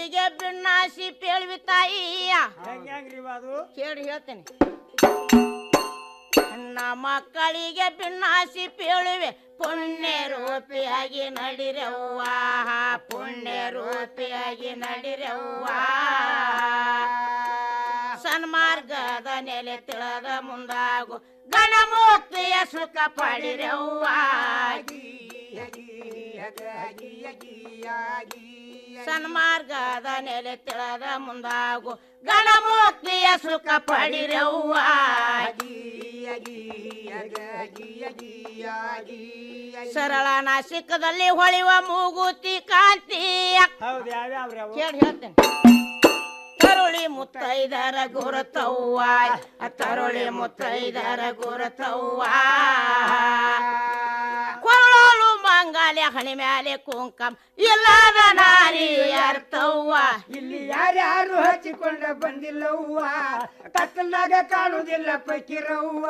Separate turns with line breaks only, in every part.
ಮಕ್ಕಳಿಗೆ ಬಿಣ್ಣಾಸಿ ಪೇಳ್ವಿ ತಾಯಿಯ ಕೇಳಿ ಹೇಳ್ತೇನೆ ನನ್ನ ಮಕ್ಕಳಿಗೆ ಬಿಣ್ಣಾಸಿ ಪೇಳುವೆ ಪುಣ್ಯ ರೂಪಿಯಾಗಿ ನಡಿರವ್ವ ಪುಣ್ಯ ರೂಪಿಯಾಗಿ ನಡಿರವ್ವ ಸನ್ಮಾರ್ಗದ ನೆಲೆ ತಿಳಿದ ಮುಂದಾಗು ಗಣಮುಕ್ತಿಯ ಸುಖ ಪಡಿರವ್ವ ಸನ್ಮಾರ್ಗದ ನೆಲೆ ತಿಳಿದ ಮುಂದಾಗು ಗಣಮುಕ್ತಿಯ ಸುಖ ಪಡಿರವ್ವ ಸರಳ ನಾಸಿಕದಲ್ಲಿ ಹೊಳೆಯುವ ಮೂಗುತಿ ಕಾಂತಿ ಕೇಳಿ ಹೇಳ್ತೇನೆ ತರುಳಿ ಮುತ್ತೈದರ ಗುರುತವ್ವ ತರುಳಿ ಮುತ್ತೈದರ ಗುರುತವ್ವ ಕೊರಳು ಮಂಗಾಲೆ ಹಣಿ ಮ್ಯಾಲೆ ಕುಂಕಂ ಇಲ್ಲದ ನಾರಿ ಅರ್ಥವ್ವ
ಇಲ್ಲಿ ಯಾರ್ಯಾರು ಹಚ್ಚಿಕೊಂಡ ಬಂದಿಲ್ಲವ್ವ ಕತ್ತಲಾಗ ಕಾಣುವುದಿಲ್ಲ ಪಕ್ಕಿರವ್ವ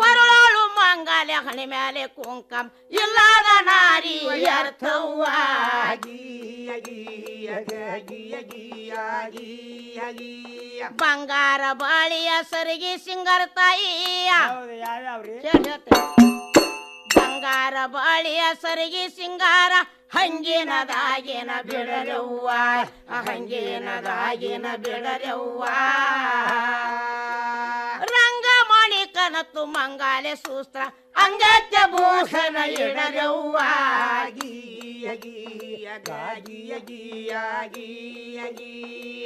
ಕೊರಳು ಮಂಗಾಲೆ ಹಣಿ ಮ್ಯಾಲೆ ಕುಂಕಂ ಇಲ್ಲದ ನಾರಿ ಅರ್ಥವ್ವ ಬಂಗಾರ ಬಾಳಿಯ ಸರಿಗೆ ಸಿಂಗಾರ ತಾಯಿಯ ಬಂಗಾರ ಬಾಳಿಯ ಸರಿಗೆ ಸಿಂಗಾರ ಹಂಗಿನದಾಗಿನ ಬಿಡರವ್ವ ಹಂಗಿನದಾಗಿನ ಬಿಡರವ್ವ ರಂಗಮಣಿ ಕನತು ಮಂಗಾಲೆ ಸೂಸ್ತ್ರ ಅಂಗತ್ಯ ಭೂಷಣ ಇಡರವ್ವ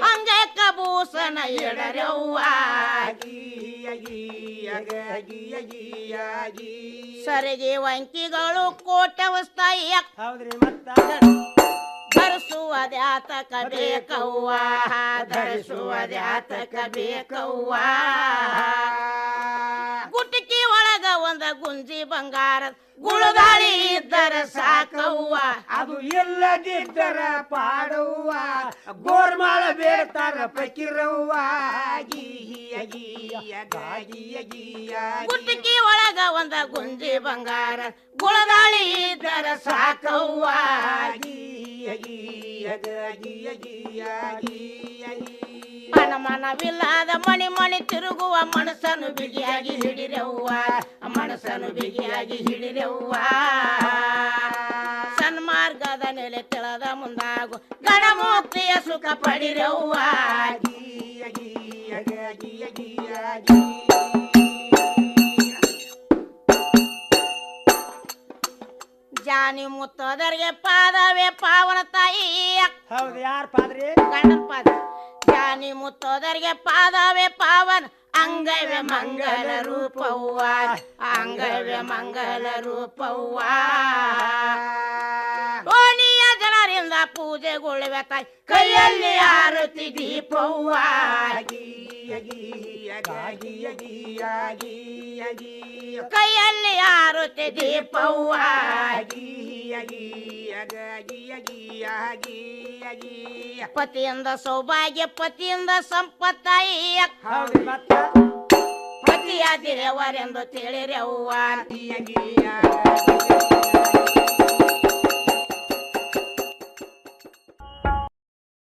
ಅಂಗಕ್ಕ ಭೂಷಣ ಇಡರವ್ವ ಸರಿಗೆ ವಂಕಿಗಳು ಕೋಟವಸ್ತಾಯ ಧರಿಸುವುದ್ಯಾತಕ ಬೇಕವ್ವ ಧರಿಸುವುದ್ಯಾತಕ ಬೇಕವ್ವ ಗುಟಿಕಿ ಒಳಗ ಒಂದ ಗುಂಜಿ ಬಂಗಾರ ಗುಳುಗಾಳಿ ಇದ್ದರ ಸಾಕವ್ವ
ಅದು ಇಲ್ಲದಿದ್ದರ ಪಾಡವ್ವ ಗೋರ್ಮಾಳ ಬೇಡ್ತಾರ ಪಕ್ಕಿರವ್ವ
ಗುಟಿಕಿ ಒಳಗ ಒಂದ ಗುಂಜಿ ಬಂಗಾರ ಗುಳುಗಾಳಿ ಇದ್ದರ ಸಾಕವ್ವ ಮನವಿಲ್ಲದ ಮಣಿ ಮಣಿ ತಿರುಗುವ ಮನಸ್ಸನ್ನು ಬಿಗಿಯಾಗಿ ಹಿಡಿರವ್ವ ಮನಸ್ಸನ್ನು ಬಿಗಿಯಾಗಿ ಹಿಡಿರವ್ವ ಸನ್ಮಾರ್ಗದ ನೆಲೆ ತೆಳದ ಮುಂದಾಗು ಗಣಮುಕ್ತಿಯ ಸುಖ ಪಡಿರವ್ವ ಜಾನಿ ಮುತ್ತದರಿಗೆ ಪಾದವೇ ಪಾವನ ತಾಯಿ
ಹೌದು ಯಾರು ಪಾದ್ರಿ
ಗಂಡನ ಪಾದ ಜಾನಿ ಮುತ್ತೋದರಿಗೆ ಪಾದವೇ ಪಾವನ ಅಂಗವೇ ಮಂಗಲ ರೂಪವ್ವ ಅಂಗವೇ ಮಂಗಲ ರೂಪವ್ವ ಓಣಿಯ ಜನರಿಂದ ಪೂಜೆಗೊಳ್ಳುವೆ ತಾಯಿ ಕೈಯಲ್ಲಿ ಆರತಿ ದೀಪವ್ವ ಕೈಯಲ್ಲಿ ಆರತಿ ದೀಪವ್ವ ಪತಿಯಿಂದ ಸೌಭಾಗ್ಯ ಪತಿಯಿಂದ ಸಂಪತ್ತಾಯಿಯ ಪತಿಯ ದೇವರೆಂದು ತಿಳಿರವ್ವ